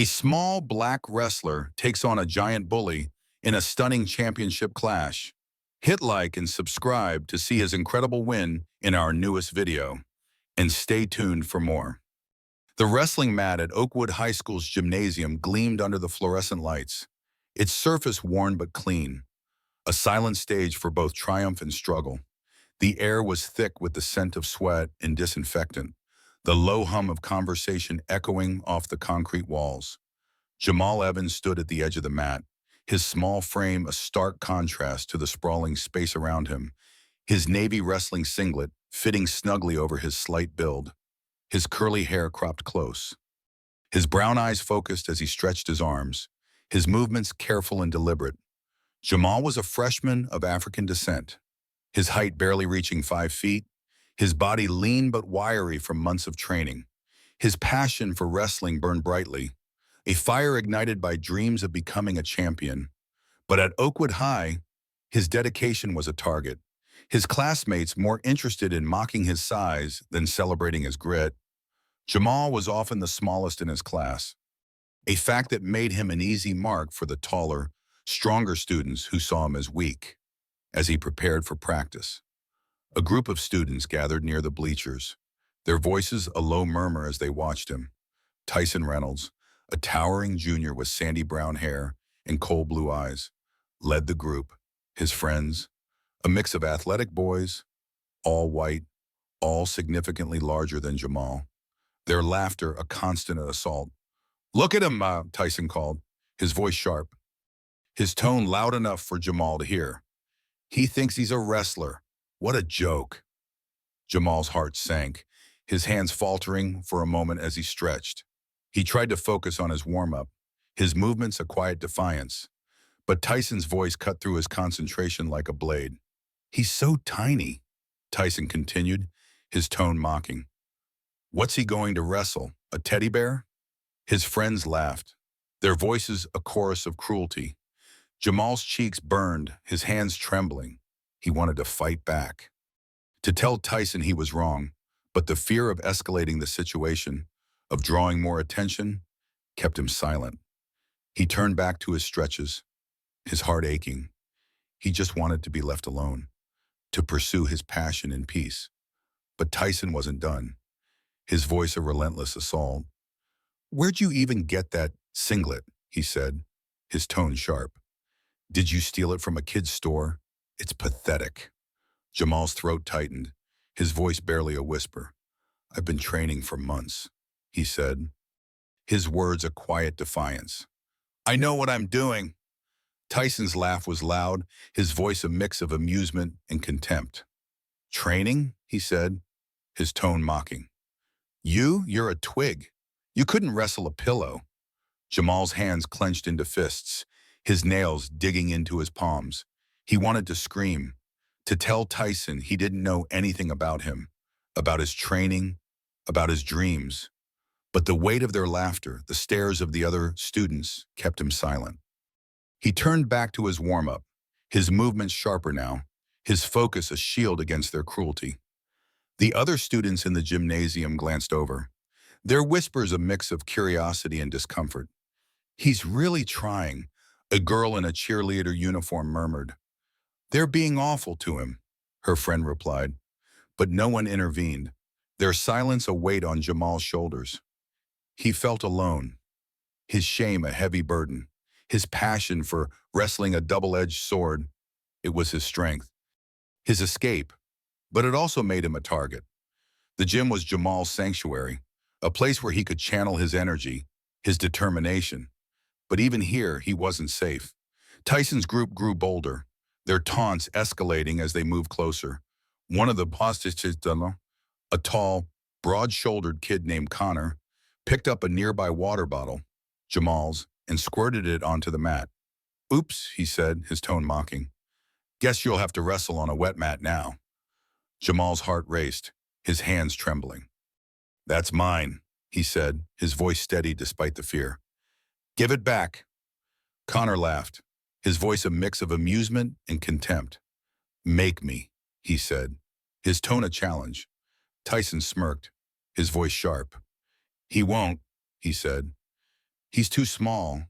A small black wrestler takes on a giant bully in a stunning championship clash. Hit like and subscribe to see his incredible win in our newest video. And stay tuned for more. The wrestling mat at Oakwood High School's gymnasium gleamed under the fluorescent lights, its surface worn but clean, a silent stage for both triumph and struggle. The air was thick with the scent of sweat and disinfectant, the low hum of conversation echoing off the concrete walls. Jamal Evans stood at the edge of the mat, his small frame a stark contrast to the sprawling space around him, his navy wrestling singlet fitting snugly over his slight build, his curly hair cropped close. His brown eyes focused as he stretched his arms, his movements careful and deliberate. Jamal was a freshman of African descent, his height barely reaching 5 feet, his body lean but wiry from months of training. His passion for wrestling burned brightly, a fire ignited by dreams of becoming a champion. But at Oakwood High, his dedication was a target. His classmates more interested in mocking his size than celebrating his grit. Jamal was often the smallest in his class, a fact that made him an easy mark for the taller, stronger students who saw him as weak. As he prepared for practice, a group of students gathered near the bleachers, their voices a low murmur as they watched him. Tyson Reynolds, a towering junior with sandy brown hair and cold blue eyes, led the group. His friends, a mix of athletic boys, all white, all significantly larger than Jamal. Their laughter a constant assault. "Look at him," Tyson called, his voice sharp, his tone loud enough for Jamal to hear. "He thinks he's a wrestler. What a joke." Jamal's heart sank, his hands faltering for a moment as he stretched. He tried to focus on his warm-up, his movements a quiet defiance. But Tyson's voice cut through his concentration like a blade. "He's so tiny," Tyson continued, his tone mocking. "What's he going to wrestle, a teddy bear?" His friends laughed, their voices a chorus of cruelty. Jamal's cheeks burned, his hands trembling. He wanted to fight back, to tell Tyson he was wrong, but the fear of escalating the situation, of drawing more attention, kept him silent. He turned back to his stretches, his heart aching. He just wanted to be left alone, to pursue his passion in peace. But Tyson wasn't done, his voice a relentless assault. "Where'd you even get that singlet?" he said, his tone sharp. "Did you steal it from a kid's store? It's pathetic." Jamal's throat tightened, his voice barely a whisper. "I've been training for months," he said, his words a quiet defiance. "I know what I'm doing." Tyson's laugh was loud, his voice a mix of amusement and contempt. "Training?" he said, his tone mocking. You're a twig. You couldn't wrestle a pillow." Jamal's hands clenched into fists, his nails digging into his palms. He wanted to scream, to tell Tyson he didn't know anything about him, about his training, about his dreams. But the weight of their laughter, the stares of the other students, kept him silent. He turned back to his warm-up, his movements sharper now, his focus a shield against their cruelty. The other students in the gymnasium glanced over, their whispers a mix of curiosity and discomfort. "He's really trying," a girl in a cheerleader uniform murmured. "They're being awful to him," her friend replied. But no one intervened, their silence a weight on Jamal's shoulders. He felt alone, his shame a heavy burden, his passion for wrestling a double-edged sword. It was his strength, his escape, but it also made him a target. The gym was Jamal's sanctuary, a place where he could channel his energy, his determination. But even here, he wasn't safe. Tyson's group grew bolder, their taunts escalating as they moved closer. One of the hostages, a tall, broad-shouldered kid named Connor, picked up a nearby water bottle, Jamal's, and squirted it onto the mat. "Oops," he said, his tone mocking. "Guess you'll have to wrestle on a wet mat now." Jamal's heart raced, his hands trembling. "That's mine," he said, his voice steady despite the fear. "Give it back." Connor laughed, his voice a mix of amusement and contempt. "Make me," he said, his tone a challenge. Tyson smirked, his voice sharp. "He won't," he said. He's too small,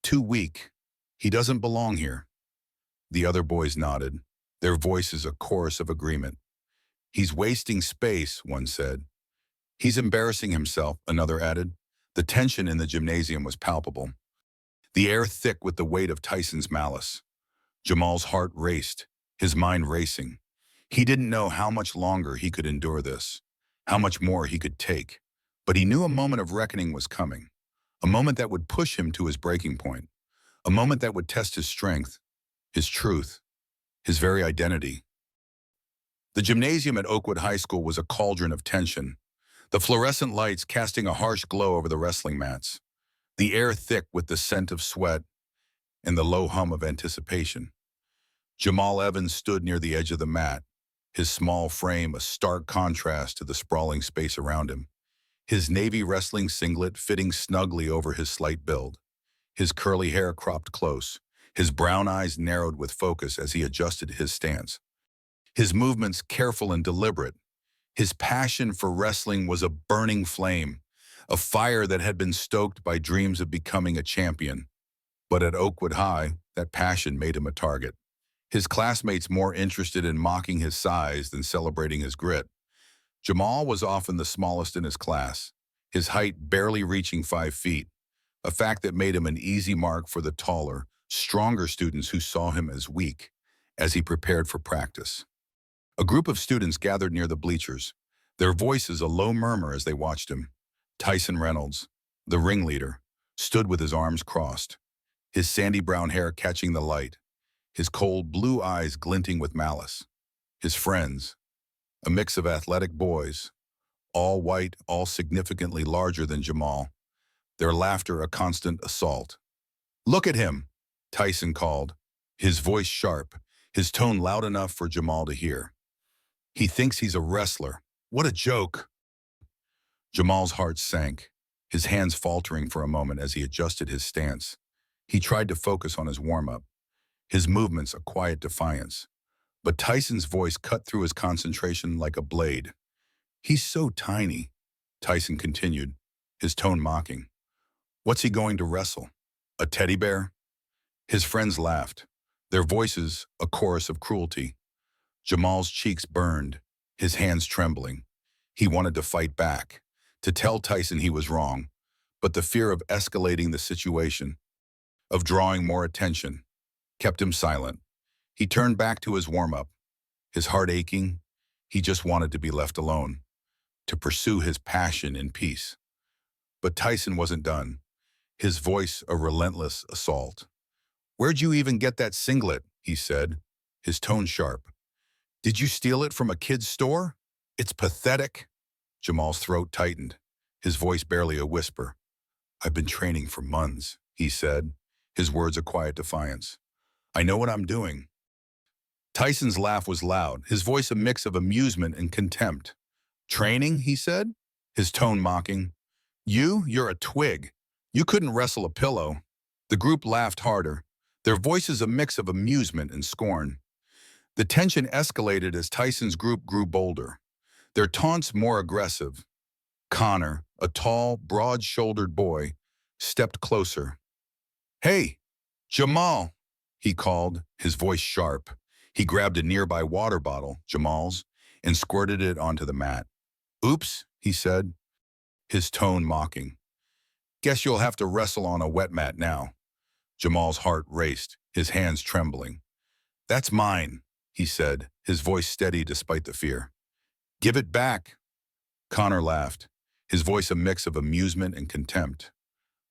too weak. He doesn't belong here. The other boys nodded, their voices a chorus of agreement. He's wasting space, one said. He's embarrassing himself, another added. The tension in the gymnasium was palpable, the air thick with the weight of Tyson's malice. Jamal's heart raced, his mind racing. He didn't know how much longer he could endure this, how much more he could take. But he knew a moment of reckoning was coming, a moment that would push him to his breaking point, a moment that would test his strength, his truth, his very identity. The gymnasium at Oakwood High School was a cauldron of tension, the fluorescent lights casting a harsh glow over the wrestling mats, the air thick with the scent of sweat and the low hum of anticipation. Jamal Evans stood near the edge of the mat, his small frame a stark contrast to the sprawling space around him, his navy wrestling singlet fitting snugly over his slight build, his curly hair cropped close, his brown eyes narrowed with focus as he adjusted his stance, his movements careful and deliberate. His passion for wrestling was a burning flame, a fire that had been stoked by dreams of becoming a champion. But at Oakwood High, that passion made him a target. His classmates more interested in mocking his size than celebrating his grit. Jamal was often the smallest in his class, his height barely reaching 5 feet, a fact that made him an easy mark for the taller, stronger students who saw him as weak as he prepared for practice. A group of students gathered near the bleachers, their voices a low murmur as they watched him. Tyson Reynolds, the ringleader, stood with his arms crossed, his sandy brown hair catching the light, his cold blue eyes glinting with malice. His friends, a mix of athletic boys, all white, all significantly larger than Jamal, their laughter a constant assault. "Look at him," Tyson called, his voice sharp, his tone loud enough for Jamal to hear. "He thinks he's a wrestler. What a joke." Jamal's heart sank, his hands faltering for a moment as he adjusted his stance. He tried to focus on his warm-up, his movements a quiet defiance. But Tyson's voice cut through his concentration like a blade. "He's so tiny," Tyson continued, his tone mocking. "What's he going to wrestle? A teddy bear?" His friends laughed, their voices a chorus of cruelty. Jamal's cheeks burned, his hands trembling. He wanted to fight back, to tell Tyson he was wrong, but the fear of escalating the situation, of drawing more attention, kept him silent. He turned back to his warm-up, his heart aching. He just wanted to be left alone, to pursue his passion in peace. But Tyson wasn't done, his voice a relentless assault. "Where'd you even get that singlet?" he said, his tone sharp. "Did you steal it from a kid's store? It's pathetic." Jamal's throat tightened, his voice barely a whisper. "I've been training for months," he said, his words a quiet defiance. "I know what I'm doing." Tyson's laugh was loud, his voice a mix of amusement and contempt. "Training?" he said, his tone mocking. You're a twig. You couldn't wrestle a pillow." The group laughed harder, their voices a mix of amusement and scorn. The tension escalated as Tyson's group grew bolder, their taunts more aggressive. Connor, a tall, broad-shouldered boy, stepped closer. "Hey, Jamal," he called, his voice sharp. He grabbed a nearby water bottle, Jamal's, and squirted it onto the mat. "Oops," he said, his tone mocking. "Guess you'll have to wrestle on a wet mat now." Jamal's heart raced, his hands trembling. "That's mine," he said, his voice steady despite the fear. "Give it back." Connor laughed, his voice a mix of amusement and contempt.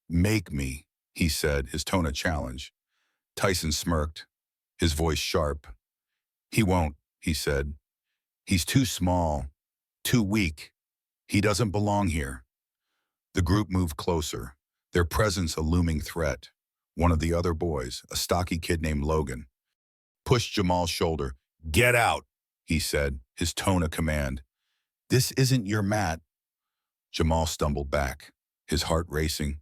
"Make me," he said, his tone a challenge. Tyson smirked, his voice sharp. "He won't," he said. "He's too small, too weak. He doesn't belong here." The group moved closer, their presence a looming threat. One of the other boys, a stocky kid named Logan, pushed Jamal's shoulder. "Get out," he said, his tone a command. "This isn't your mat." Jamal stumbled back, his heart racing.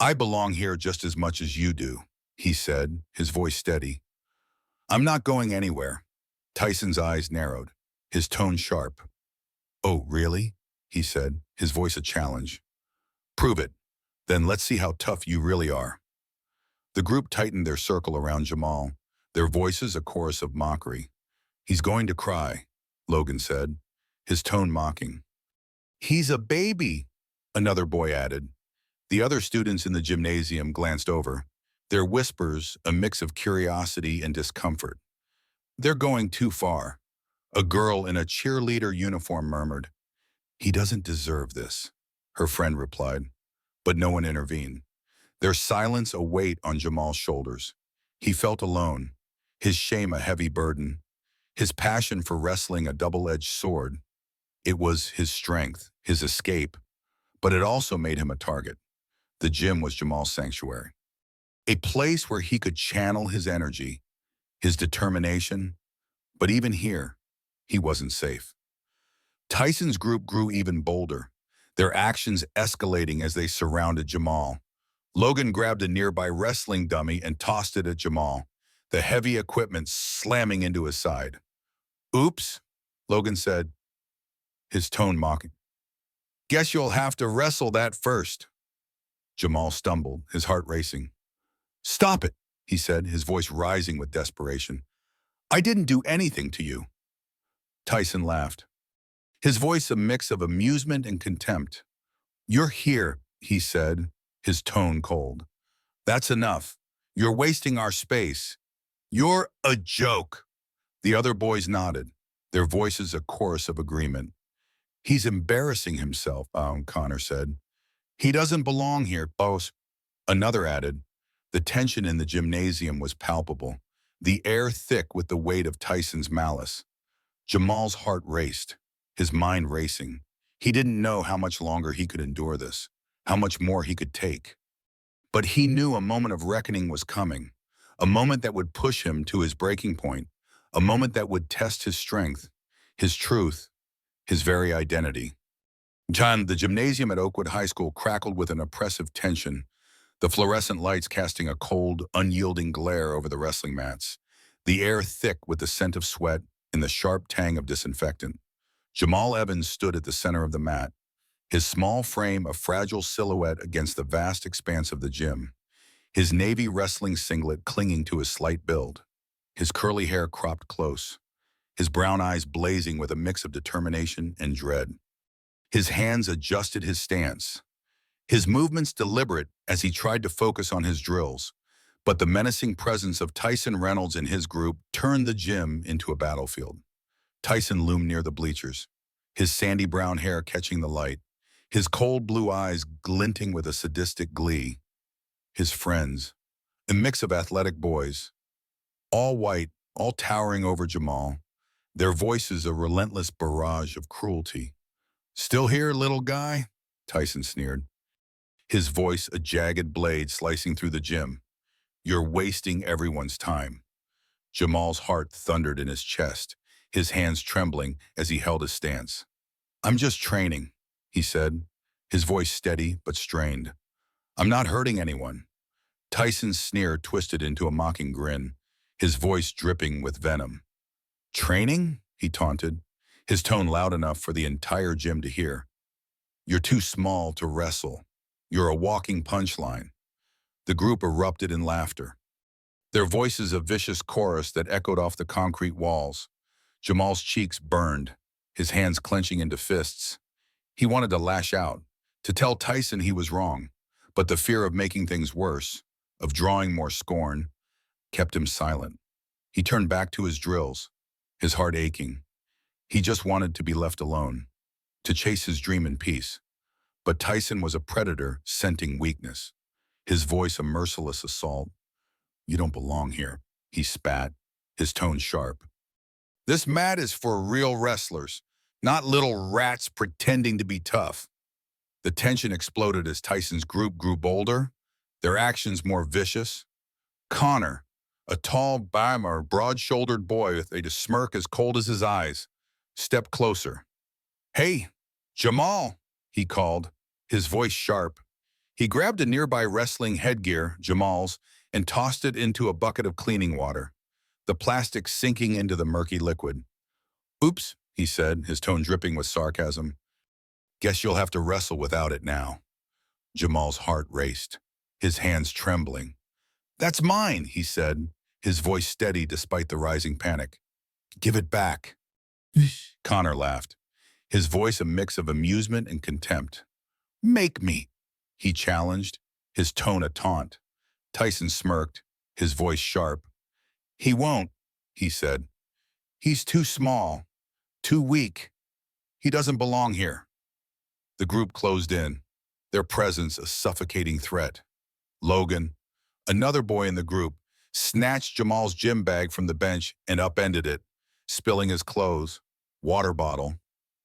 "I belong here just as much as you do," he said, his voice steady. "I'm not going anywhere." Tyson's eyes narrowed, his tone sharp. "Oh, really?" he said, his voice a challenge. "Prove it. Then let's see how tough you really are. The group tightened their circle around Jamal, their voices a chorus of mockery. He's going to cry, Logan said, his tone mocking. He's a baby, another boy added. The other students in the gymnasium glanced over, their whispers a mix of curiosity and discomfort. They're going too far, a girl in a cheerleader uniform murmured. He doesn't deserve this, her friend replied, but no one intervened. Their silence a weight on Jamal's shoulders. He felt alone, his shame a heavy burden, his passion for wrestling a double-edged sword. It was his strength, his escape, but it also made him a target. The gym was Jamal's sanctuary, a place where he could channel his energy, his determination, but even here, he wasn't safe. Tyson's group grew even bolder, their actions escalating as they surrounded Jamal. Logan grabbed a nearby wrestling dummy and tossed it at Jamal, the heavy equipment slamming into his side. Oops, Logan said, his tone mocking. Guess you'll have to wrestle that first. Jamal stumbled, his heart racing. Stop it, he said, his voice rising with desperation. I didn't do anything to you. Tyson laughed, his voice a mix of amusement and contempt. You're here, he said, his tone cold. That's enough. You're wasting our space. You're a joke. The other boys nodded, their voices a chorus of agreement. He's embarrassing himself, Connor said. He doesn't belong here, boss. Another added. The tension in the gymnasium was palpable, the air thick with the weight of Tyson's malice. Jamal's heart raced, his mind racing. He didn't know how much longer he could endure this, how much more he could take. But he knew a moment of reckoning was coming, a moment that would push him to his breaking point, a moment that would test his strength, his truth, his very identity. The gymnasium at Oakwood High School crackled with an oppressive tension, the fluorescent lights casting a cold, unyielding glare over the wrestling mats, the air thick with the scent of sweat and the sharp tang of disinfectant. Jamal Evans stood at the center of the mat, his small frame a fragile silhouette against the vast expanse of the gym, his navy wrestling singlet clinging to his slight build, his curly hair cropped close, his brown eyes blazing with a mix of determination and dread. His hands adjusted his stance, his movements deliberate as he tried to focus on his drills, but the menacing presence of Tyson Reynolds and his group turned the gym into a battlefield. Tyson loomed near the bleachers, his sandy brown hair catching the light, his cold blue eyes glinting with a sadistic glee. His friends, a mix of athletic boys, all white, all towering over Jamal, their voices a relentless barrage of cruelty. Still here, little guy? Tyson sneered, his voice a jagged blade slicing through the gym. You're wasting everyone's time. Jamal's heart thundered in his chest, his hands trembling as he held his stance. I'm just training, he said, his voice steady but strained. I'm not hurting anyone. Tyson's sneer twisted into a mocking grin, his voice dripping with venom. Training? He taunted, his tone loud enough for the entire gym to hear. You're too small to wrestle. You're a walking punchline. The group erupted in laughter, their voices a vicious chorus that echoed off the concrete walls. Jamal's cheeks burned, his hands clenching into fists. He wanted to lash out, to tell Tyson he was wrong, but the fear of making things worse, of drawing more scorn, kept him silent. He turned back to his drills, his heart aching. He just wanted to be left alone, to chase his dream in peace. But Tyson was a predator scenting weakness, his voice a merciless assault. You don't belong here, he spat, his tone sharp. This mat is for real wrestlers, not little rats pretending to be tough. The tension exploded as Tyson's group grew bolder, their actions more vicious. Connor, a tall, broad-shouldered boy with a smirk as cold as his eyes, stepped closer. Hey, Jamal, he called, his voice sharp. He grabbed a nearby wrestling headgear, Jamal's, and tossed it into a bucket of cleaning water, the plastic sinking into the murky liquid. Oops, he said, his tone dripping with sarcasm. Guess you'll have to wrestle without it now. Jamal's heart raced, his hands trembling. "That's mine," he said, his voice steady despite the rising panic. "Give it back." Connor laughed, his voice a mix of amusement and contempt. "Make me," he challenged, his tone a taunt. Tyson smirked, his voice sharp. "He won't," he said. "He's too small, too weak. He doesn't belong here." The group closed in, their presence a suffocating threat. Logan, another boy in the group, snatched Jamal's gym bag from the bench and upended it, spilling his clothes, water bottle,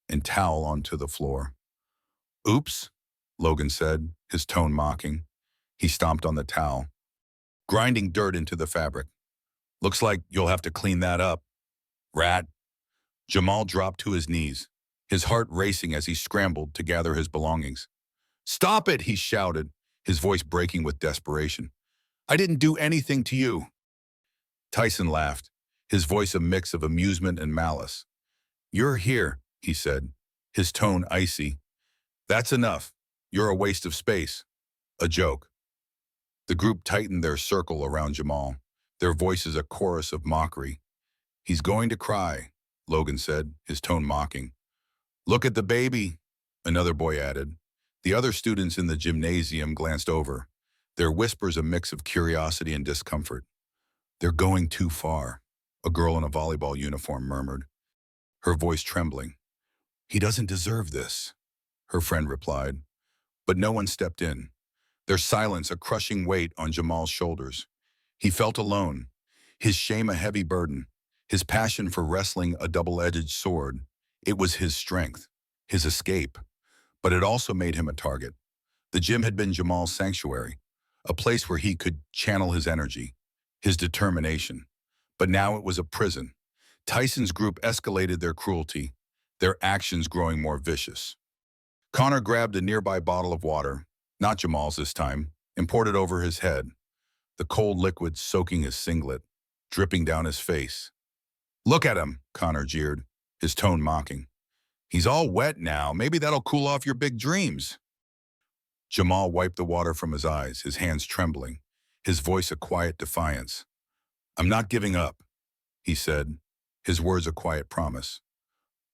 and towel onto the floor. "Oops," Logan said, his tone mocking. He stomped on the towel, grinding dirt into the fabric. "Looks like you'll have to clean that up, rat." Jamal dropped to his knees, his heart racing as he scrambled to gather his belongings. "Stop it," he shouted, his voice breaking with desperation. "I didn't do anything to you." Tyson laughed, his voice a mix of amusement and malice. "You're here," he said, his tone icy. "That's enough. You're a waste of space." A joke. The group tightened their circle around Jamal, their voices a chorus of mockery. "He's going to cry," Logan said, his tone mocking. "Look at the baby," another boy added. The other students in the gymnasium glanced over, their whispers a mix of curiosity and discomfort. "They're going too far," a girl in a volleyball uniform murmured, her voice trembling. "He doesn't deserve this," her friend replied. But no one stepped in, their silence a crushing weight on Jamal's shoulders. He felt alone, his shame a heavy burden, his passion for wrestling a double-edged sword. It was his strength, his escape, but it also made him a target. The gym had been Jamal's sanctuary, a place where he could channel his energy, his determination. But now it was a prison. Tyson's group escalated their cruelty, their actions growing more vicious. Connor grabbed a nearby bottle of water, not Jamal's this time, and poured it over his head, the cold liquid soaking his singlet, dripping down his face. "Look at him," Connor jeered, his tone mocking. "He's all wet now. Maybe that'll cool off your big dreams." Jamal wiped the water from his eyes, his hands trembling, his voice a quiet defiance. "I'm not giving up," he said, his words a quiet promise.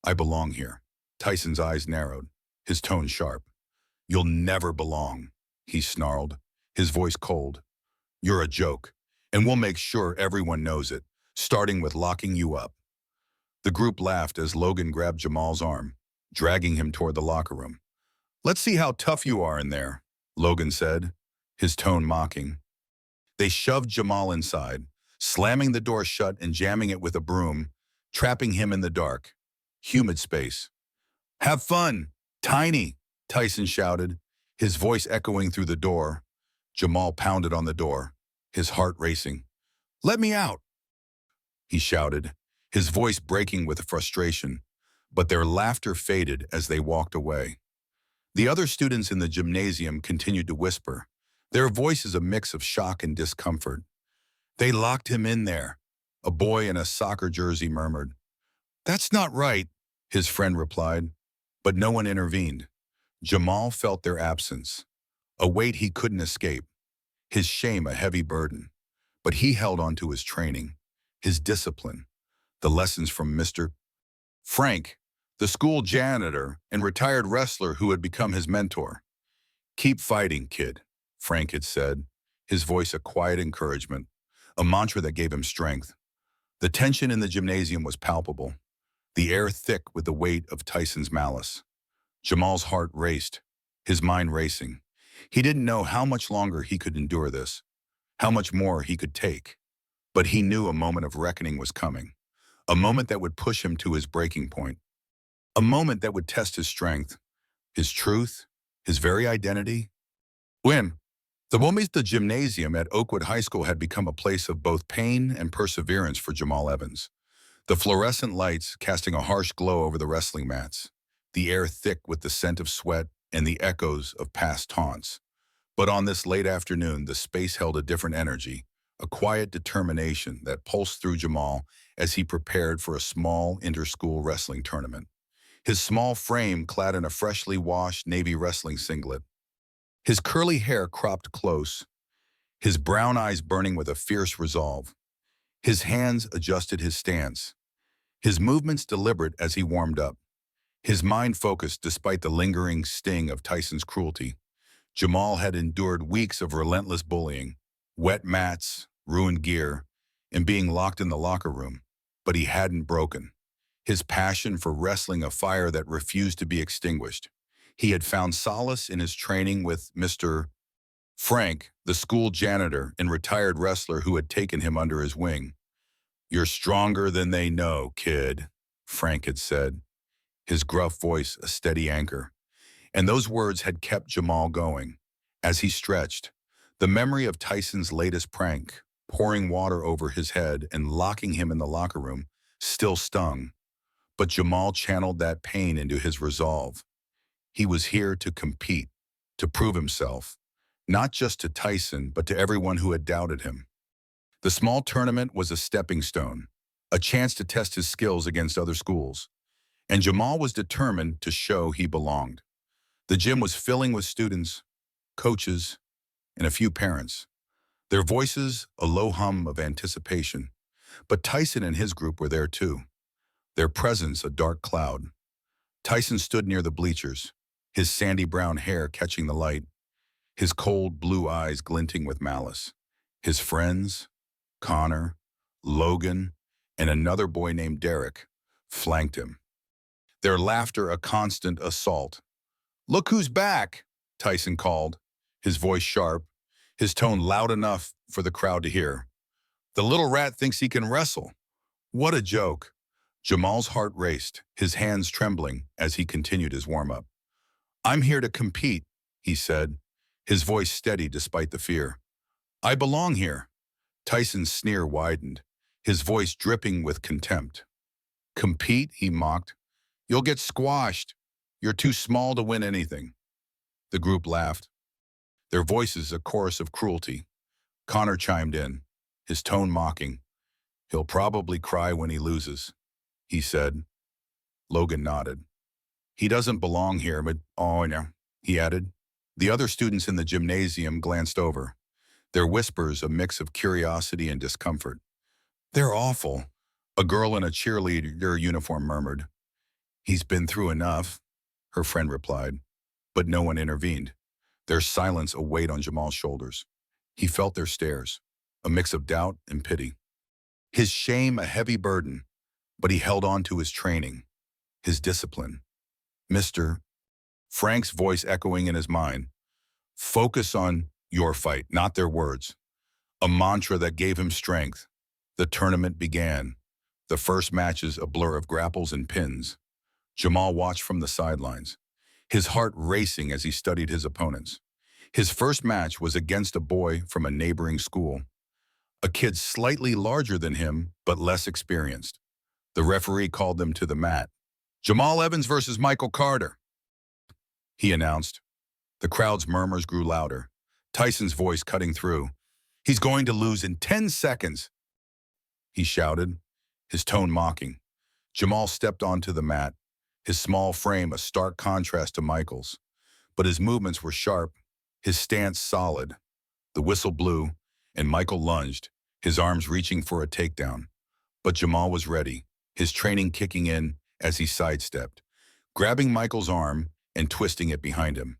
"I belong here." Tyson's eyes narrowed, his tone sharp. "You'll never belong," he snarled, his voice cold. "You're a joke, and we'll make sure everyone knows it, starting with locking you up." The group laughed as Logan grabbed Jamal's arm, dragging him toward the locker room. "Let's see how tough you are in there," Logan said, his tone mocking. They shoved Jamal inside, slamming the door shut and jamming it with a broom, trapping him in the dark, humid space. "Have fun, Tiny," Tyson shouted, his voice echoing through the door. Jamal pounded on the door, his heart racing. "Let me out," he shouted, his voice breaking with frustration, but their laughter faded as they walked away. The other students in the gymnasium continued to whisper, their voices a mix of shock and discomfort. "They locked him in there," a boy in a soccer jersey murmured. "That's not right," his friend replied, but no one intervened. Jamal felt their absence, a weight he couldn't escape, his shame a heavy burden. But he held on to his training, his discipline, the lessons from Mr. Frank, the school janitor and retired wrestler who had become his mentor. "Keep fighting, kid," Frank had said, his voice a quiet encouragement, a mantra that gave him strength. The tension in the gymnasium was palpable, the air thick with the weight of Tyson's malice. Jamal's heart raced, his mind racing. He didn't know how much longer he could endure this, how much more he could take. But he knew a moment of reckoning was coming, a moment that would push him to his breaking point, a moment that would test his strength, his truth, his very identity. When the gymnasium at Oakwood High School had become a place of both pain and perseverance for Jamal Evans. The fluorescent lights casting a harsh glow over the wrestling mats, the air thick with the scent of sweat and the echoes of past taunts. But on this late afternoon, the space held a different energy, a quiet determination that pulsed through Jamal as he prepared for a small inter-school wrestling tournament. His small frame clad in a freshly washed Navy wrestling singlet, His curly hair cropped close, his brown eyes burning with a fierce resolve. His hands adjusted his stance, his movements deliberate as he warmed up. His mind focused despite the lingering sting of Tyson's cruelty. Jamal had endured weeks of relentless bullying, wet mats, ruined gear, and being locked in the locker room. But he hadn't broken. His passion for wrestling a fire that refused to be extinguished. He had found solace in his training with Mr. Frank, the school janitor and retired wrestler who had taken him under his wing. "You're stronger than they know, kid," Frank had said, his gruff voice a steady anchor. And those words had kept Jamal going. As he stretched, the memory of Tyson's latest prank, pouring water over his head and locking him in the locker room, still stung. But Jamal channeled that pain into his resolve. He was here to compete, to prove himself, not just to Tyson, but to everyone who had doubted him. The small tournament was a stepping stone, a chance to test his skills against other schools. And Jamal was determined to show he belonged. The gym was filling with students, coaches, and a few parents. Their voices a low hum of anticipation. But Tyson and his group were there too, their presence a dark cloud. Tyson stood near the bleachers, his sandy brown hair catching the light, his cold blue eyes glinting with malice. His friends, Connor, Logan, and another boy named Derek, flanked him. Their laughter a constant assault. "Look who's back," Tyson called, his voice sharp, his tone loud enough for the crowd to hear. "The little rat thinks he can wrestle. What a joke." Jamal's heart raced, his hands trembling as he continued his warm-up. "I'm here to compete," he said, his voice steady despite the fear. "I belong here." Tyson's sneer widened, his voice dripping with contempt. "Compete?" he mocked. "You'll get squashed. You're too small to win anything." The group laughed, their voices a chorus of cruelty. Connor chimed in, his tone mocking. "He'll probably cry when he loses," he said. Logan nodded. "He doesn't belong here, but oh no," he added. The other students in the gymnasium glanced over, their whispers a mix of curiosity and discomfort. "They're awful," a girl in a cheerleader uniform murmured. "He's been through enough," her friend replied, but no one intervened. Their silence a weight on Jamal's shoulders. He felt their stares, a mix of doubt and pity. His shame a heavy burden, but he held on to his training, his discipline. "Mr. Frank's voice echoing in his mind. Focus on your fight, not their words. A mantra that gave him strength. The tournament began. The first matches a blur of grapples and pins. Jamal watched from the sidelines, his heart racing as he studied his opponents. His first match was against a boy from a neighboring school, a kid slightly larger than him, but less experienced. The referee called them to the mat. "Jamal Evans versus Michael Carter," he announced. The crowd's murmurs grew louder, Tyson's voice cutting through. "He's going to lose in 10 seconds, he shouted, his tone mocking. Jamal stepped onto the mat, his small frame a stark contrast to Michael's. But his movements were sharp, his stance solid. The whistle blew, and Michael lunged, his arms reaching for a takedown. But Jamal was ready, his training kicking in as he sidestepped, grabbing Michael's arm and twisting it behind him.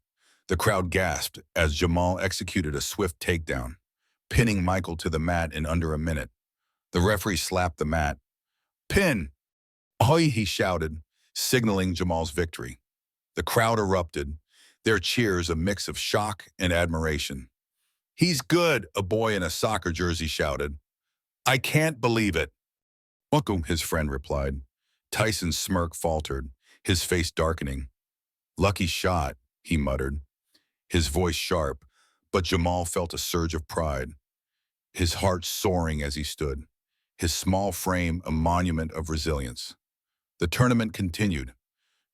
The crowd gasped as Jamal executed a swift takedown, pinning Michael to the mat in under a minute. The referee slapped the mat. "Pin!" "Ahoy!" he shouted, signaling Jamal's victory. The crowd erupted, their cheers a mix of shock and admiration. "He's good," a boy in a soccer jersey shouted. "I can't believe it." "Welcome," his friend replied. Tyson's smirk faltered, his face darkening. "Lucky shot," he muttered, his voice sharp, but Jamal felt a surge of pride, his heart soaring as he stood, his small frame a monument of resilience. The tournament continued,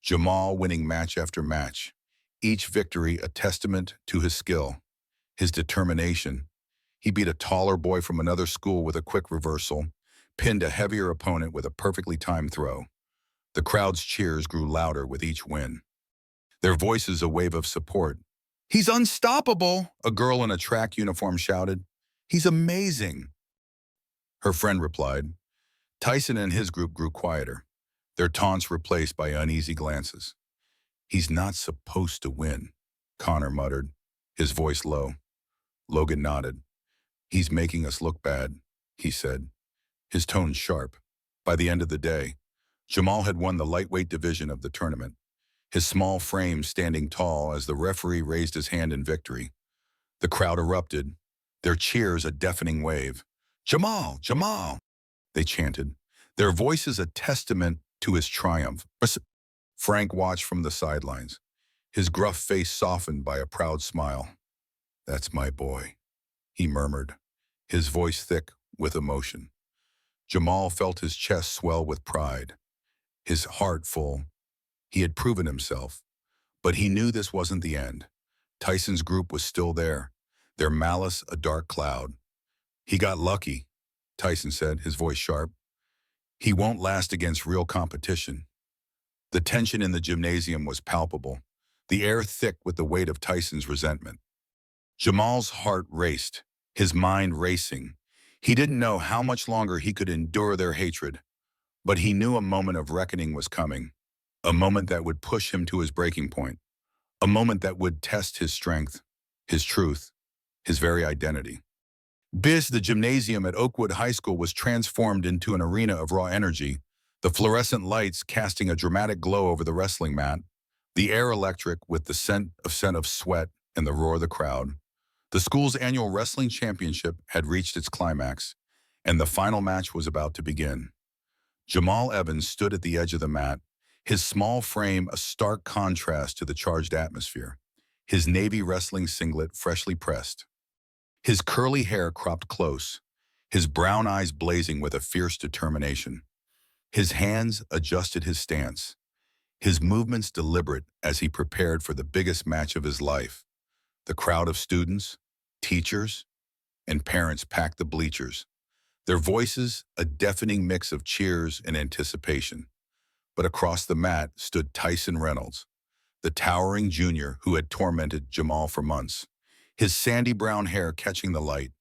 Jamal winning match after match, each victory a testament to his skill, his determination. He beat a taller boy from another school with a quick reversal, pinned a heavier opponent with a perfectly timed throw. The crowd's cheers grew louder with each win, their voices a wave of support. "He's unstoppable," a girl in a track uniform shouted. "He's amazing," her friend replied. Tyson and his group grew quieter, their taunts replaced by uneasy glances. "He's not supposed to win," Connor muttered, his voice low. Logan nodded. "He's making us look bad," he said, his tone sharp. By the end of the day, Jamal had won the lightweight division of the tournament, his small frame standing tall as the referee raised his hand in victory. The crowd erupted, their cheers a deafening wave. "Jamal! Jamal!" they chanted, their voices a testament to his triumph. Frank watched from the sidelines, his gruff face softened by a proud smile. "That's my boy," he murmured, his voice thick with emotion. Jamal felt his chest swell with pride, his heart full. He had proven himself, but he knew this wasn't the end. Tyson's group was still there, their malice a dark cloud. "He got lucky," Tyson said, his voice sharp. "He won't last against real competition." The tension in the gymnasium was palpable, the air thick with the weight of Tyson's resentment. Jamal's heart raced, his mind racing. He didn't know how much longer he could endure their hatred, but he knew a moment of reckoning was coming, a moment that would push him to his breaking point, a moment that would test his strength, his truth, his very identity. The gymnasium at Oakwood High School was transformed into an arena of raw energy, the fluorescent lights casting a dramatic glow over the wrestling mat, the air electric with the scent of sweat and the roar of the crowd. The school's annual wrestling championship had reached its climax, and the final match was about to begin. Jamal Evans stood at the edge of the mat, his small frame a stark contrast to the charged atmosphere, his navy wrestling singlet freshly pressed, his curly hair cropped close, his brown eyes blazing with a fierce determination. His hands adjusted his stance, his movements deliberate as he prepared for the biggest match of his life. The crowd of students, teachers, and parents packed the bleachers, their voices a deafening mix of cheers and anticipation. But across the mat stood Tyson Reynolds, the towering junior who had tormented Jamal for months, his sandy brown hair catching the light,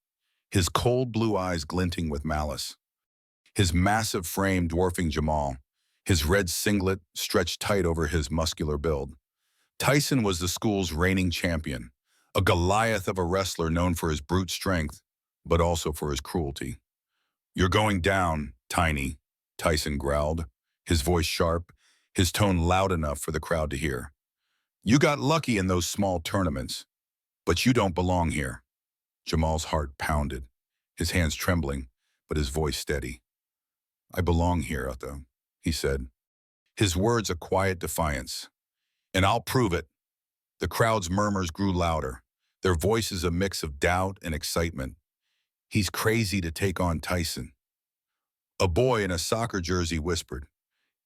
his cold blue eyes glinting with malice, his massive frame dwarfing Jamal, his red singlet stretched tight over his muscular build. Tyson was the school's reigning champion, a Goliath of a wrestler known for his brute strength, but also for his cruelty. "You're going down, Tiny," Tyson growled, his voice sharp, his tone loud enough for the crowd to hear. "You got lucky in those small tournaments, but you don't belong here." Jamal's heart pounded, his hands trembling, but his voice steady. "I belong here, Otto," he said, his words a quiet defiance. "And I'll prove it." The crowd's murmurs grew louder, their voices a mix of doubt and excitement. "He's crazy to take on Tyson." A boy in a soccer jersey whispered,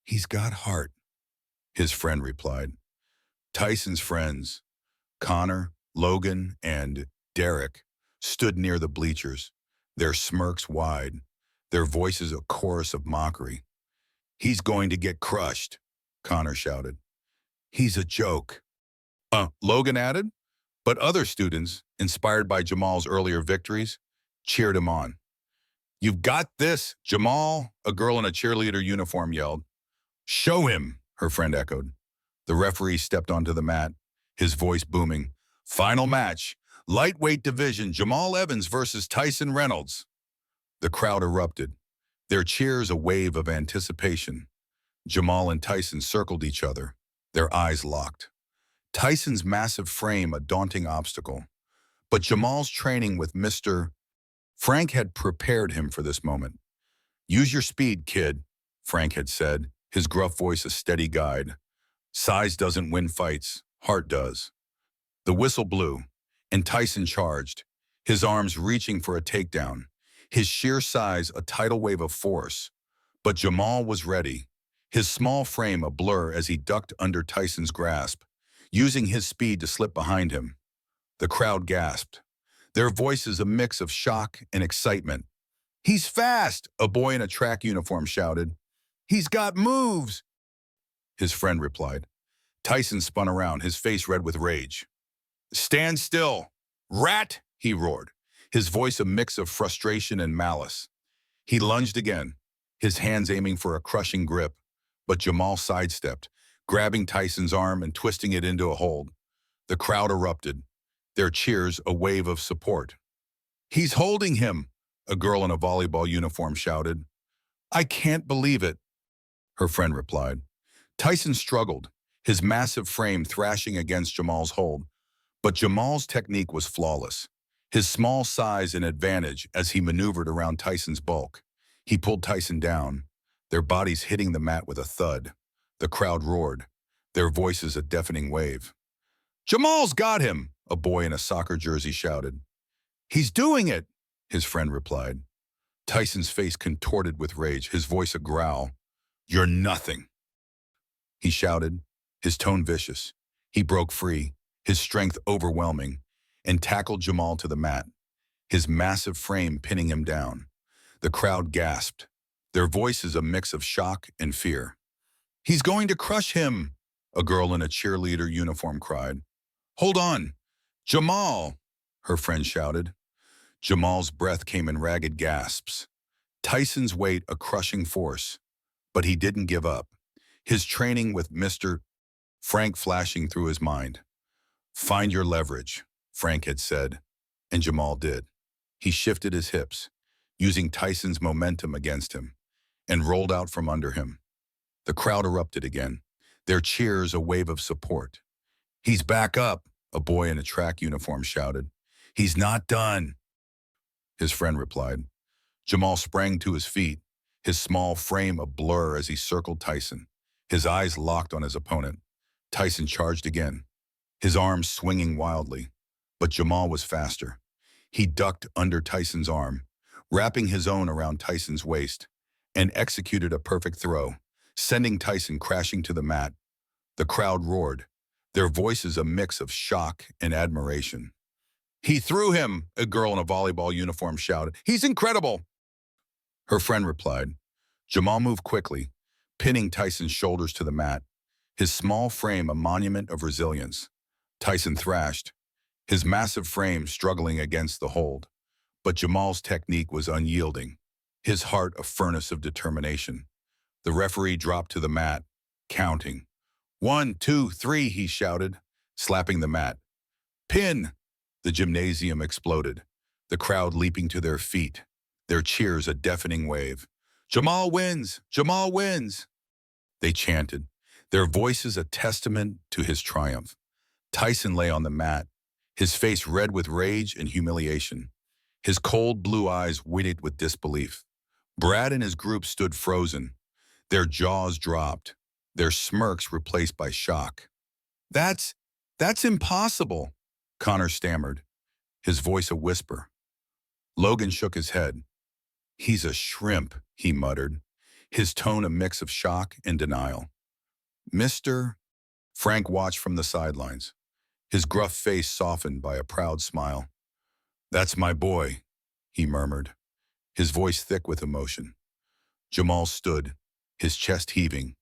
"He's got heart," his friend replied. Tyson's friends, Connor, Logan, and Derek, stood near the bleachers, their smirks wide, their voices a chorus of mockery. "He's going to get crushed," Connor shouted. "He's a joke," Logan added, but other students, inspired by Jamal's earlier victories, cheered him on. "You've got this, Jamal," a girl in a cheerleader uniform yelled. "Show him," her friend echoed. The referee stepped onto the mat, his voice booming. "Final match, lightweight division, Jamal Evans versus Tyson Reynolds." The crowd erupted, their cheers a wave of anticipation. Jamal and Tyson circled each other, their eyes locked. Tyson's massive frame a daunting obstacle, but Jamal's training with Mr. Frank had prepared him for this moment. "Use your speed, kid," Frank had said, his gruff voice a steady guide. "Size doesn't win fights, heart does." The whistle blew, and Tyson charged, his arms reaching for a takedown, his sheer size a tidal wave of force. But Jamal was ready, his small frame a blur as he ducked under Tyson's grasp, using his speed to slip behind him. The crowd gasped, their voices a mix of shock and excitement. "He's fast," a boy in a track uniform shouted. "He's got moves," his friend replied. Tyson spun around, his face red with rage. Stand still! Rat! He roared, his voice a mix of frustration and malice. He lunged again, his hands aiming for a crushing grip, but Jamal sidestepped, grabbing Tyson's arm and twisting it into a hold. The crowd erupted, their cheers a wave of support. "He's holding him!" a girl in a volleyball uniform shouted. "I can't believe it," her friend replied. Tyson struggled, his massive frame thrashing against Jamal's hold, but Jamal's technique was flawless. His small size an advantage as he maneuvered around Tyson's bulk. He pulled Tyson down, their bodies hitting the mat with a thud. The crowd roared, their voices a deafening wave. "Jamal's got him!" a boy in a soccer jersey shouted. "He's doing it!" his friend replied. Tyson's face contorted with rage, his voice a growl. "You're nothing!" he shouted, his tone vicious. He broke free, his strength overwhelming, and tackled Jamal to the mat, his massive frame pinning him down. The crowd gasped, their voices a mix of shock and fear. "He's going to crush him!" a girl in a cheerleader uniform cried. "Hold on! Jamal!" her friend shouted. Jamal's breath came in ragged gasps. Tyson's weight a crushing force, but he didn't give up. His training with Mr. Frank flashing through his mind. "Find your leverage," Frank had said, and Jamal did. He shifted his hips, using Tyson's momentum against him, and rolled out from under him. The crowd erupted again, their cheers a wave of support. "He's back up," a boy in a track uniform shouted. "He's not done," his friend replied. Jamal sprang to his feet, his small frame a blur as he circled Tyson, his eyes locked on his opponent. Tyson charged again, his arms swinging wildly, but Jamal was faster. He ducked under Tyson's arm, wrapping his own around Tyson's waist, and executed a perfect throw, sending Tyson crashing to the mat. The crowd roared, their voices a mix of shock and admiration. "He threw him," a girl in a volleyball uniform shouted. "He's incredible!" Her friend replied. Jamal moved quickly, pinning Tyson's shoulders to the mat, his small frame a monument of resilience. Tyson thrashed, his massive frame struggling against the hold. But Jamal's technique was unyielding, his heart a furnace of determination. The referee dropped to the mat, counting. 1, 2, 3, he shouted, slapping the mat. "Pin!" The gymnasium exploded, the crowd leaping to their feet, their cheers a deafening wave. "Jamal wins! Jamal wins!" they chanted, their voices a testament to his triumph. Tyson lay on the mat, his face red with rage and humiliation, his cold blue eyes weighted with disbelief. Brad and his group stood frozen, their jaws dropped, their smirks replaced by shock. That's impossible," Connor stammered, his voice a whisper. Logan shook his head. "He's a shrimp," he muttered, his tone a mix of shock and denial. "Mr. Frank watched from the sidelines, his gruff face softened by a proud smile. "That's my boy," he murmured, his voice thick with emotion. Jamal stood, his chest heaving,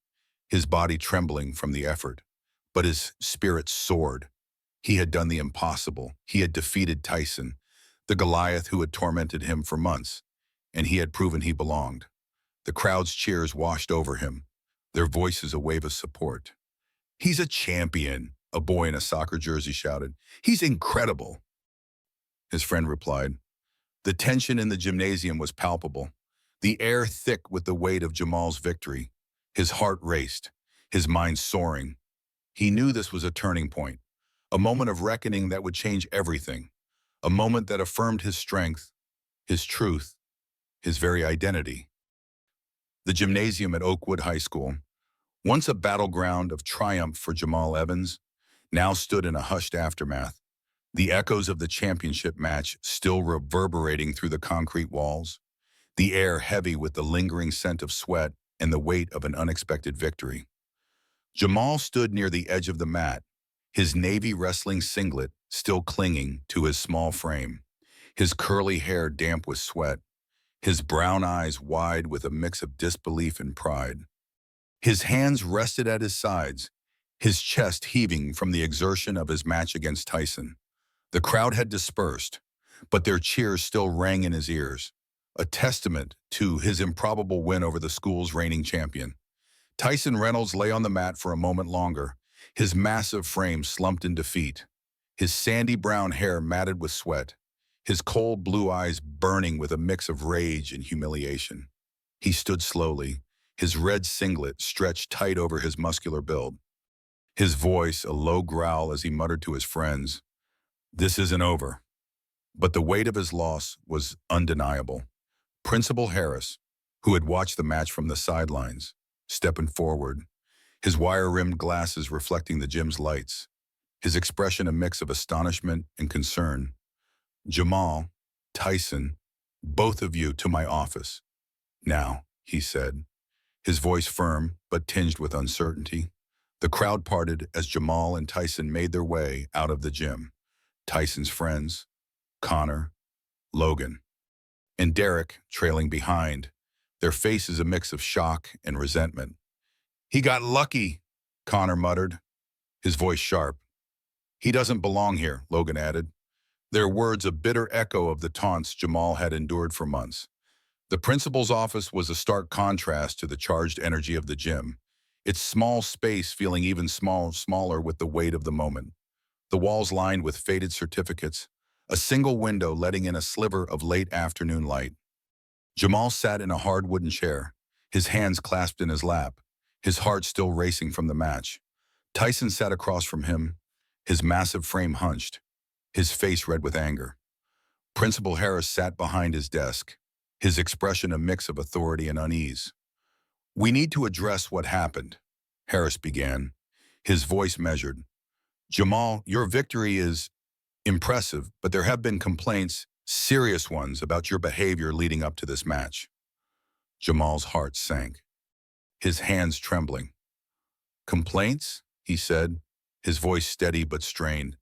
his body trembling from the effort, but his spirit soared. He had done the impossible. He had defeated Tyson, the Goliath who had tormented him for months, and he had proven he belonged. The crowd's cheers washed over him, their voices a wave of support. "He's a champion," a boy in a soccer jersey shouted. "He's incredible," his friend replied. The tension in the gymnasium was palpable, the air thick with the weight of Jamal's victory. His heart raced, his mind soaring. He knew this was a turning point, a moment of reckoning that would change everything, a moment that affirmed his strength, his truth, his very identity. The gymnasium at Oakwood High School, once a battleground of triumph for Jamal Evans, now stood in a hushed aftermath, the echoes of the championship match still reverberating through the concrete walls, the air heavy with the lingering scent of sweat and the weight of an unexpected victory. Jamal stood near the edge of the mat, his navy wrestling singlet still clinging to his small frame, his curly hair damp with sweat, his brown eyes wide with a mix of disbelief and pride. His hands rested at his sides, his chest heaving from the exertion of his match against Tyson. The crowd had dispersed, but their cheers still rang in his ears, a testament to his improbable win over the school's reigning champion. Tyson Reynolds lay on the mat for a moment longer, his massive frame slumped in defeat, his sandy brown hair matted with sweat, his cold blue eyes burning with a mix of rage and humiliation. He stood slowly, his red singlet stretched tight over his muscular build, his voice a low growl as he muttered to his friends, "This isn't over." But the weight of his loss was undeniable. Principal Harris, who had watched the match from the sidelines, stepping forward, his wire-rimmed glasses reflecting the gym's lights, his expression a mix of astonishment and concern. "Jamal, Tyson, both of you to my office. Now," he said, his voice firm but tinged with uncertainty. The crowd parted as Jamal and Tyson made their way out of the gym. Tyson's friends, Connor, Logan, and Derek trailing behind, their faces a mix of shock and resentment. "He got lucky," Connor muttered, his voice sharp. "He doesn't belong here," Logan added, their words a bitter echo of the taunts Jamal had endured for months. The principal's office was a stark contrast to the charged energy of the gym, its small space feeling even smaller with the weight of the moment. The walls lined with faded certificates, a single window letting in a sliver of late afternoon light. Jamal sat in a hard wooden chair, his hands clasped in his lap, his heart still racing from the match. Tyson sat across from him, his massive frame hunched, his face red with anger. Principal Harris sat behind his desk, his expression a mix of authority and unease. "We need to address what happened," Harris began, his voice measured. "Jamal, your victory is impressive, but there have been complaints, serious ones, about your behavior leading up to this match." Jamal's heart sank, his hands trembling. "Complaints?" he said, his voice steady but strained.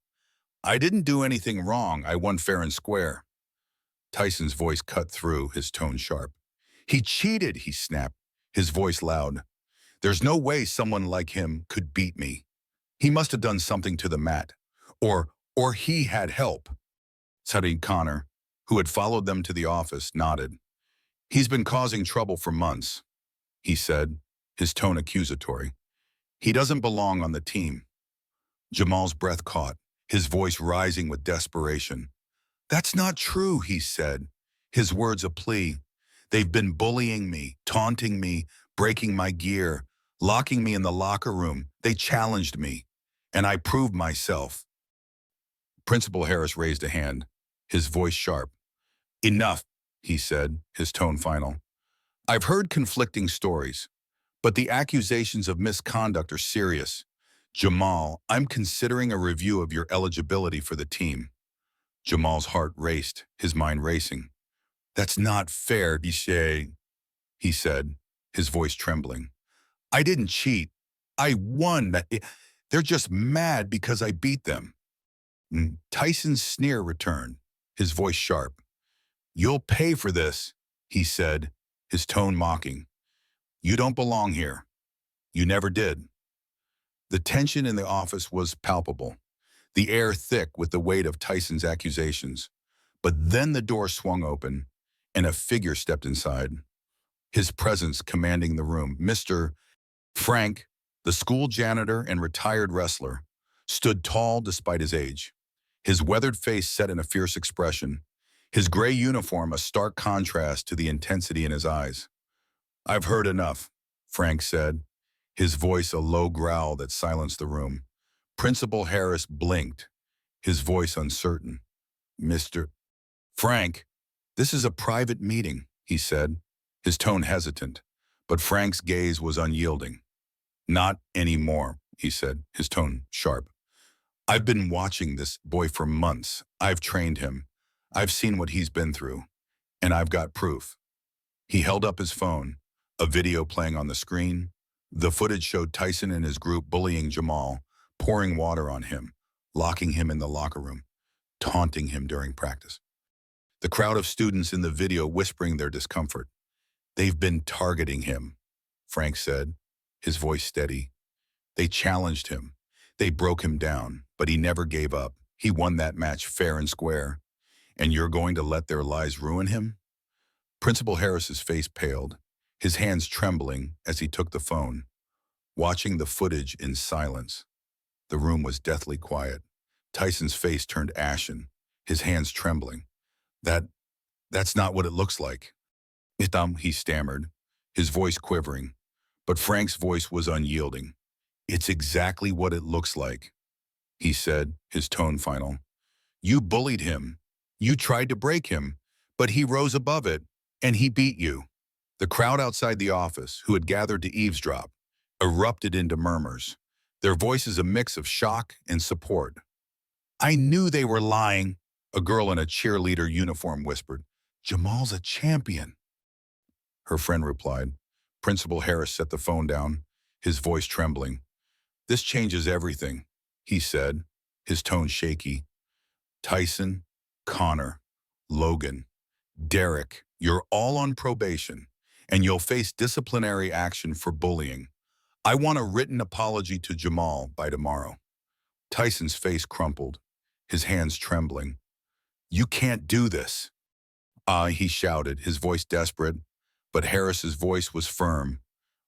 "I didn't do anything wrong. I won fair and square." Tyson's voice cut through, his tone sharp. "He cheated," he snapped, his voice loud. "There's no way someone like him could beat me. He must have done something to the mat. Or he had help." Suddenly Connor, who had followed them to the office, nodded. "He's been causing trouble for months," he said, his tone accusatory. "He doesn't belong on the team." Jamal's breath caught, his voice rising with desperation. "That's not true," he said, his words a plea. "They've been bullying me, taunting me, breaking my gear, locking me in the locker room. They challenged me, and I proved myself." Principal Harris raised a hand, his voice sharp. "Enough," he said, his tone final. "I've heard conflicting stories, but the accusations of misconduct are serious. Jamal, I'm considering a review of your eligibility for the team." Jamal's heart raced, his mind racing. "That's not fair, Dishay," he said, his voice trembling. "I didn't cheat. I won. They're just mad because I beat them." Tyson's sneer returned, his voice sharp. "You'll pay for this," he said, his tone mocking. "You don't belong here. You never did." The tension in the office was palpable, the air thick with the weight of Tyson's accusations. But then the door swung open, and a figure stepped inside, his presence commanding the room. Mr. Frank, the school janitor and retired wrestler, stood tall despite his age, his weathered face set in a fierce expression, his gray uniform a stark contrast to the intensity in his eyes. "I've heard enough," Frank said, his voice a low growl that silenced the room. Principal Harris blinked, his voice uncertain. "Mr. Frank, this is a private meeting," he said, his tone hesitant, but Frank's gaze was unyielding. "Not anymore," he said, his tone sharp. "I've been watching this boy for months. I've trained him. I've seen what he's been through, and I've got proof." He held up his phone, a video playing on the screen. The footage showed Tyson and his group bullying Jamal, pouring water on him, locking him in the locker room, taunting him during practice. The crowd of students in the video whispering their discomfort. "They've been targeting him," Frank said, his voice steady. They challenged him. They broke him down, but he never gave up. He won that match fair and square. And you're going to let their lies ruin him? Principal Harris's face paled, his hands trembling as he took the phone, watching the footage in silence. The room was deathly quiet. Tyson's face turned ashen, his hands trembling. That, that's not what it looks like. He stammered, his voice quivering. But Frank's voice was unyielding. It's exactly what it looks like, he said, his tone final. You bullied him. You tried to break him, but he rose above it, and he beat you. The crowd outside the office, who had gathered to eavesdrop, erupted into murmurs, their voices a mix of shock and support. I knew they were lying, a girl in a cheerleader uniform whispered. Jamal's a champion. Her friend replied. Principal Harris set the phone down, his voice trembling. This changes everything, he said, his tone shaky. Tyson, Connor, Logan, Derek, you're all on probation, and you'll face disciplinary action for bullying. I want a written apology to Jamal by tomorrow. Tyson's face crumpled, his hands trembling. You can't do this. He shouted, his voice desperate, but Harris's voice was firm.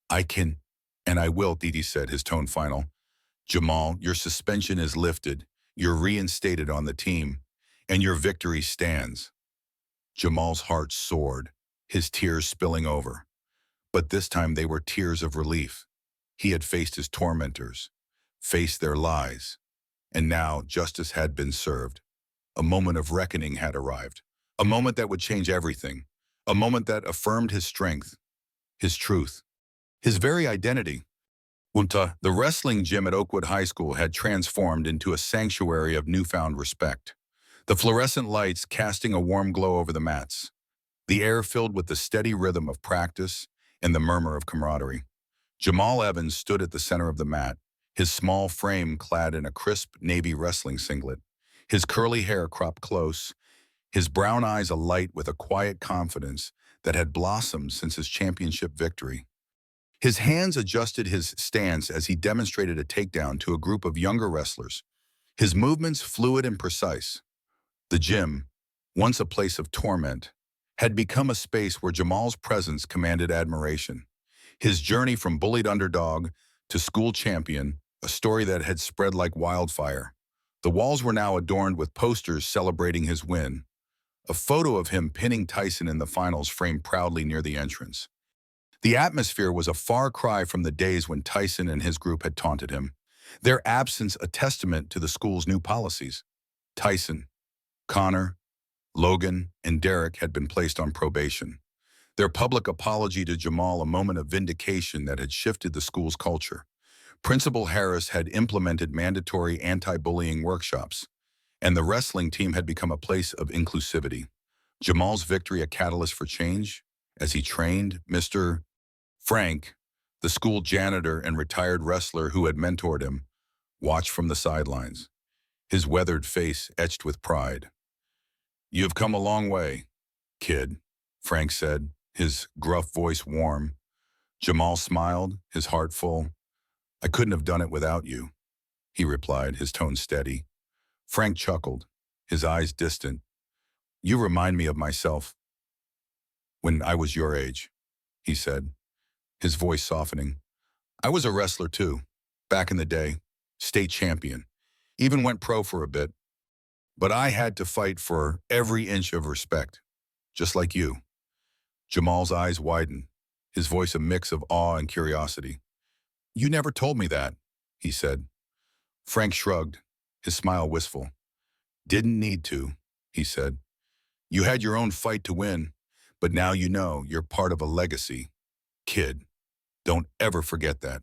I can, and I will, Didi said, his tone final. Jamal, your suspension is lifted, you're reinstated on the team, and your victory stands. Jamal's heart soared, his tears spilling over. But this time they were tears of relief. He had faced his tormentors, faced their lies, and now justice had been served. A moment of reckoning had arrived, a moment that would change everything, a moment that affirmed his strength, his truth, his very identity. The wrestling gym at Oakwood High School had transformed into a sanctuary of newfound respect. The fluorescent lights casting a warm glow over the mats, the air filled with the steady rhythm of practice and the murmur of camaraderie. Jamal Evans stood at the center of the mat, his small frame clad in a crisp navy wrestling singlet, his curly hair cropped close, his brown eyes alight with a quiet confidence that had blossomed since his championship victory. His hands adjusted his stance as he demonstrated a takedown to a group of younger wrestlers, his movements fluid and precise. The gym, once a place of torment, had become a space where Jamal's presence commanded admiration. His journey from bullied underdog to school champion, a story that had spread like wildfire. The walls were now adorned with posters celebrating his win. A photo of him pinning Tyson in the finals framed proudly near the entrance. The atmosphere was a far cry from the days when Tyson and his group had taunted him, their absence a testament to the school's new policies. Tyson, Connor, Logan, and Derek had been placed on probation. Their public apology to Jamal a moment of vindication that had shifted the school's culture. Principal Harris had implemented mandatory anti-bullying workshops, and the wrestling team had become a place of inclusivity. Jamal's victory a catalyst for change? As he trained, Mr. Frank, the school janitor and retired wrestler who had mentored him, watched from the sidelines, his weathered face etched with pride. You've come a long way, kid, Frank said, his gruff voice warm. Jamal smiled, his heart full. I couldn't have done it without you, he replied, his tone steady. Frank chuckled, his eyes distant. You remind me of myself when I was your age, he said, his voice softening. I was a wrestler too, back in the day, state champion, even went pro for a bit. But I had to fight for every inch of respect, just like you. Jamal's eyes widened, his voice a mix of awe and curiosity. You never told me that, he said. Frank shrugged, his smile wistful. Didn't need to, he said. You had your own fight to win, but now you know you're part of a legacy. Kid, don't ever forget that.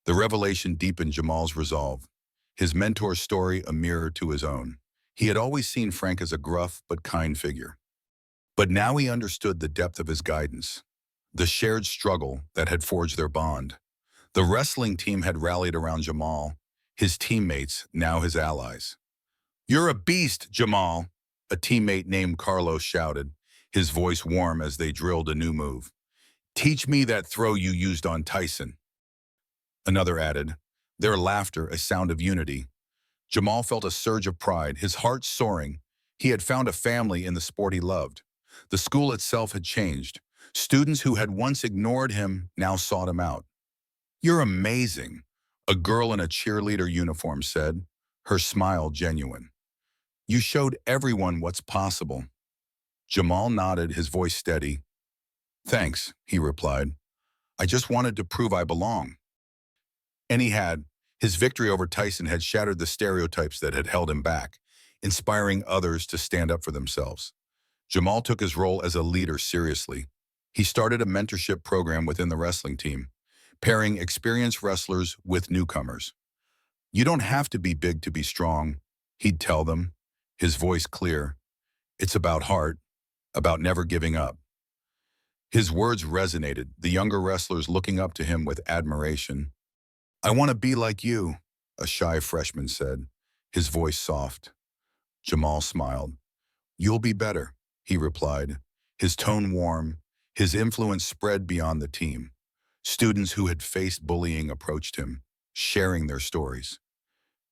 The revelation deepened Jamal's resolve, his mentor's story a mirror to his own. He had always seen Frank as a gruff but kind figure. But now he understood the depth of his guidance, the shared struggle that had forged their bond. The wrestling team had rallied around Jamal, his teammates, now his allies. You're a beast, Jamal, a teammate named Carlos shouted, his voice warm as they drilled a new move. Teach me that throw you used on Tyson. Another added, their laughter a sound of unity. Jamal felt a surge of pride, his heart soaring. He had found a family in the sport he loved. The school itself had changed. Students who had once ignored him now sought him out. "You're amazing," a girl in a cheerleader uniform said, her smile genuine. "You showed everyone what's possible." Jamal nodded, his voice steady. "Thanks," he replied. "I just wanted to prove I belong." And he had. His victory over Tyson had shattered the stereotypes that had held him back, inspiring others to stand up for themselves. Jamal took his role as a leader seriously. He started a mentorship program within the wrestling team, pairing experienced wrestlers with newcomers. "You don't have to be big to be strong," he'd tell them, his voice clear. "It's about heart, about never giving up." His words resonated, the younger wrestlers looking up to him with admiration. "I want to be like you," a shy freshman said, his voice soft. Jamal smiled. "You'll be better," he replied, his tone warm. His influence spread beyond the team. Students who had faced bullying approached him, sharing their stories.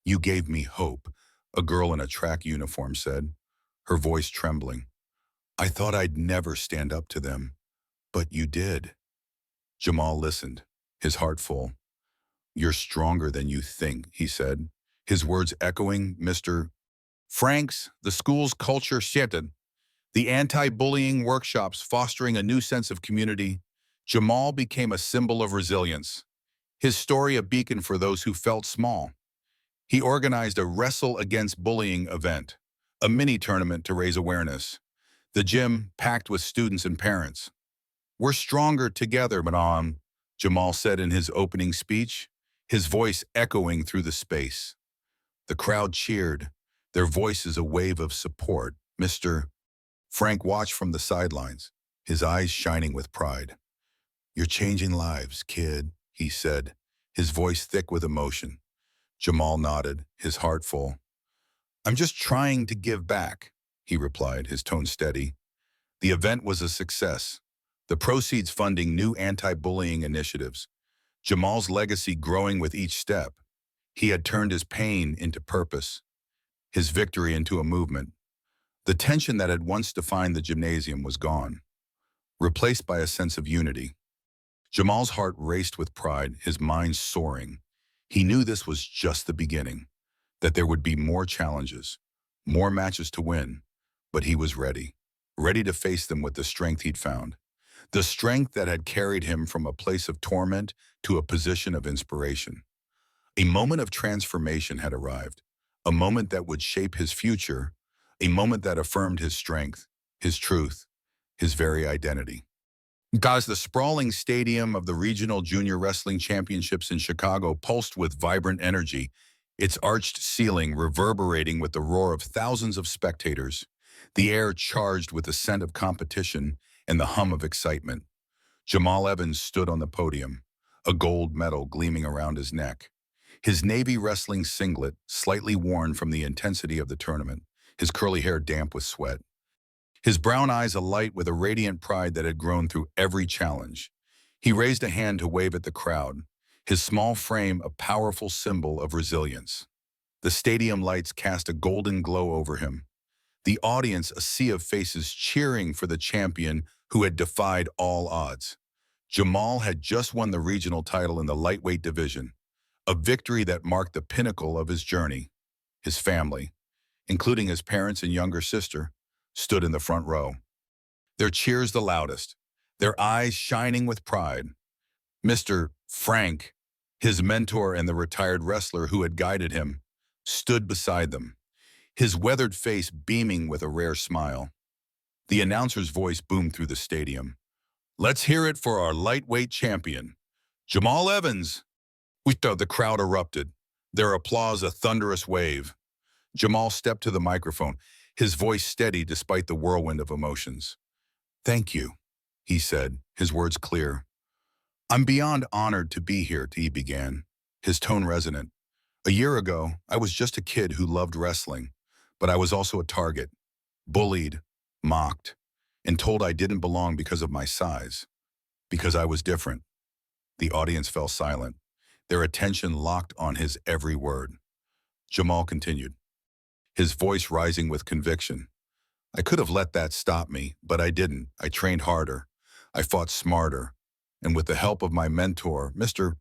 "You gave me hope," a girl in a track uniform said, her voice trembling. "I thought I'd never stand up to them, but you did." Jamal listened, his heart full. "You're stronger than you think," he said, his words echoing Mr. Frank's. The school's culture shifted. The anti-bullying workshops fostering a new sense of community. Jamal became a symbol of resilience, his story a beacon for those who felt small. He organized a Wrestle Against Bullying event, a mini tournament to raise awareness. The gym packed with students and parents. "We're stronger together, Madame," Jamal said in his opening speech, his voice echoing through the space. The crowd cheered, their voices a wave of support. Mr. Frank watched from the sidelines, his eyes shining with pride. "You're changing lives, kid," he said, his voice thick with emotion. Jamal nodded, his heart full. "I'm just trying to give back," he replied, his tone steady. The event was a success, the proceeds funding new anti-bullying initiatives, Jamal's legacy growing with each step. He had turned his pain into purpose, his victory into a movement. The tension that had once defined the gymnasium was gone, replaced by a sense of unity. Jamal's heart raced with pride, his mind soaring. He knew this was just the beginning, that there would be more challenges, more matches to win, but he was ready to face them with the strength he'd found, the strength that had carried him from a place of torment to a position of inspiration. A moment of transformation had arrived, a moment that would shape his future, a moment that affirmed his strength, his truth, his very identity. Guys, the sprawling stadium of the Regional Junior Wrestling Championships in Chicago pulsed with vibrant energy, its arched ceiling reverberating with the roar of thousands of spectators, the air charged with the scent of competition and the hum of excitement. Jamal Evans stood on the podium, a gold medal gleaming around his neck. His Navy wrestling singlet, slightly worn from the intensity of the tournament, his curly hair damp with sweat. His brown eyes alight with a radiant pride that had grown through every challenge. He raised a hand to wave at the crowd, his small frame a powerful symbol of resilience. The stadium lights cast a golden glow over him. The audience a sea of faces cheering for the champion who had defied all odds. Jamal had just won the regional title in the lightweight division, a victory that marked the pinnacle of his journey. His family, including his parents and younger sister, stood in the front row, their cheers the loudest, their eyes shining with pride. Mr. Frank, his mentor and the retired wrestler who had guided him, stood beside them, his weathered face beaming with a rare smile. The announcer's voice boomed through the stadium. "Let's hear it for our lightweight champion, Jamal Evans." The crowd erupted, their applause a thunderous wave. Jamal stepped to the microphone, his voice steady despite the whirlwind of emotions. "Thank you," he said, his words clear. "I'm beyond honored to be here," he began, his tone resonant. "A year ago, I was just a kid who loved wrestling, but I was also a target, bullied, mocked, and told I didn't belong because of my size, because I was different." The audience fell silent, their attention locked on his every word. Jamal continued, his voice rising with conviction. I could have let that stop me, but I didn't. I trained harder. I fought smarter. And with the help of my mentor, Mr.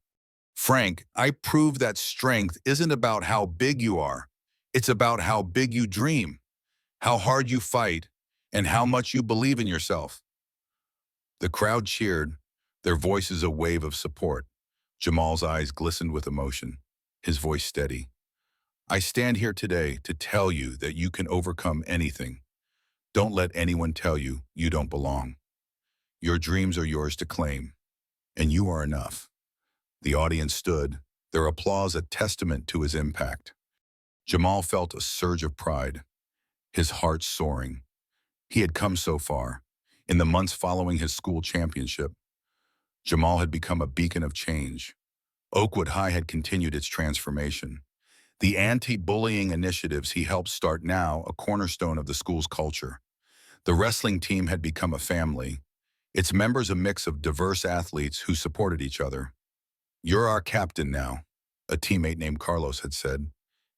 Frank, I proved that strength isn't about how big you are. It's about how big you dream, how hard you fight, and how much you believe in yourself. The crowd cheered, their voices a wave of support. Jamal's eyes glistened with emotion, his voice steady. I stand here today to tell you that you can overcome anything. Don't let anyone tell you you don't belong. Your dreams are yours to claim, and you are enough. The audience stood, their applause a testament to his impact. Jamal felt a surge of pride, his heart soaring. He had come so far. In the months following his school championship, Jamal had become a beacon of change. Oakwood High had continued its transformation. The anti-bullying initiatives he helped start, now a cornerstone of the school's culture. The wrestling team had become a family, its members a mix of diverse athletes who supported each other. You're our captain now, a teammate named Carlos had said,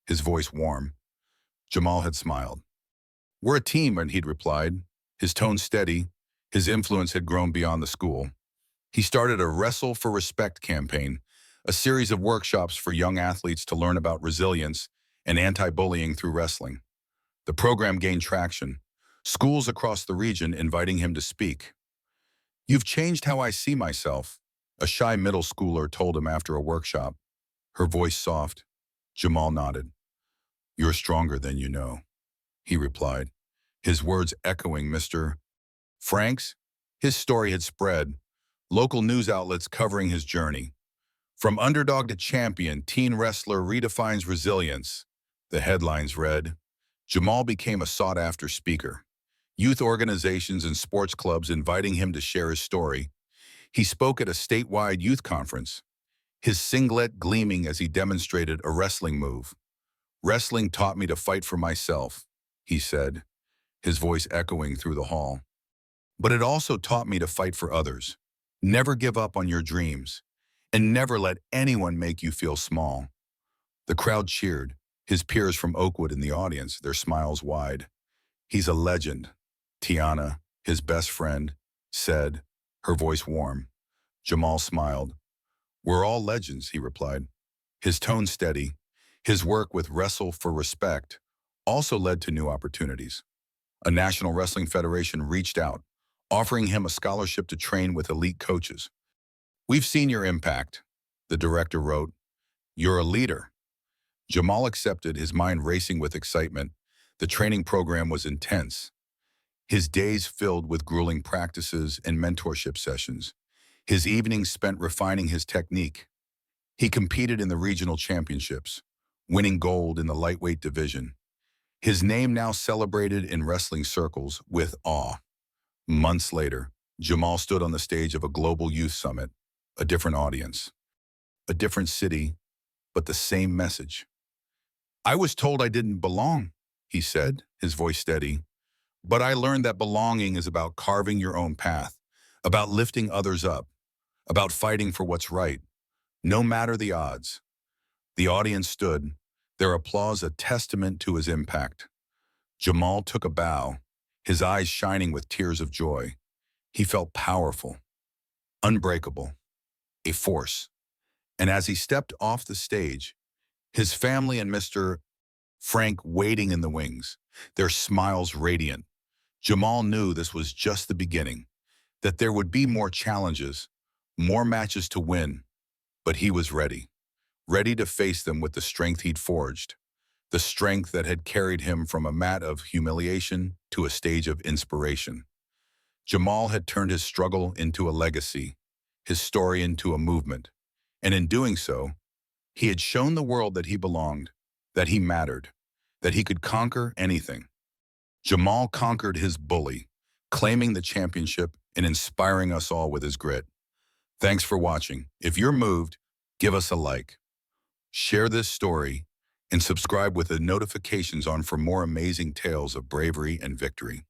his voice warm. Jamal had smiled. We're a team, and he'd replied, his tone steady. His influence had grown beyond the school. He started a Wrestle for Respect campaign, a series of workshops for young athletes to learn about resilience and anti-bullying through wrestling. The program gained traction, schools across the region inviting him to speak. You've changed how I see myself, a shy middle schooler told him after a workshop, her voice soft. Jamal nodded. You're stronger than you know, he replied, his words echoing Mr. Frank's. His story had spread, local news outlets covering his journey. From underdog to champion, teen wrestler redefines resilience. The headlines read, Jamal became a sought-after speaker. Youth organizations and sports clubs inviting him to share his story. He spoke at a statewide youth conference, his singlet gleaming as he demonstrated a wrestling move. Wrestling taught me to fight for myself, he said, his voice echoing through the hall. But it also taught me to fight for others. Never give up on your dreams, and never let anyone make you feel small. The crowd cheered, his peers from Oakwood in the audience, their smiles wide. He's a legend, Tiana, his best friend, said, her voice warm. Jamal smiled. We're all legends, he replied, his tone steady. His work with Wrestle for Respect also led to new opportunities. A National Wrestling Federation reached out, offering him a scholarship to train with elite coaches. We've seen your impact, the director wrote. You're a leader. Jamal accepted, his mind racing with excitement. The training program was intense. His days filled with grueling practices and mentorship sessions. His evenings spent refining his technique. He competed in the regional championships, winning gold in the lightweight division. His name now celebrated in wrestling circles with awe. Months later, Jamal stood on the stage of a global youth summit, a different audience, a different city, but the same message. I was told I didn't belong, he said, his voice steady. But I learned that belonging is about carving your own path, about lifting others up, about fighting for what's right, no matter the odds. The audience stood, their applause a testament to his impact. Jamal took a bow, his eyes shining with tears of joy. He felt powerful, unbreakable, a force. And as he stepped off the stage, his family and Mr. Frank waiting in the wings, their smiles radiant. Jamal knew this was just the beginning, that there would be more challenges, more matches to win, but he was ready to face them with the strength he'd forged, the strength that had carried him from a mat of humiliation to a stage of inspiration. Jamal had turned his struggle into a legacy, his story into a movement, and in doing so, he had shown the world that he belonged, that he mattered, that he could conquer anything. Jamal conquered his bully, claiming the championship and inspiring us all with his grit. Thanks for watching. If you're moved, give us a like. Share this story and subscribe with the notifications on for more amazing tales of bravery and victory.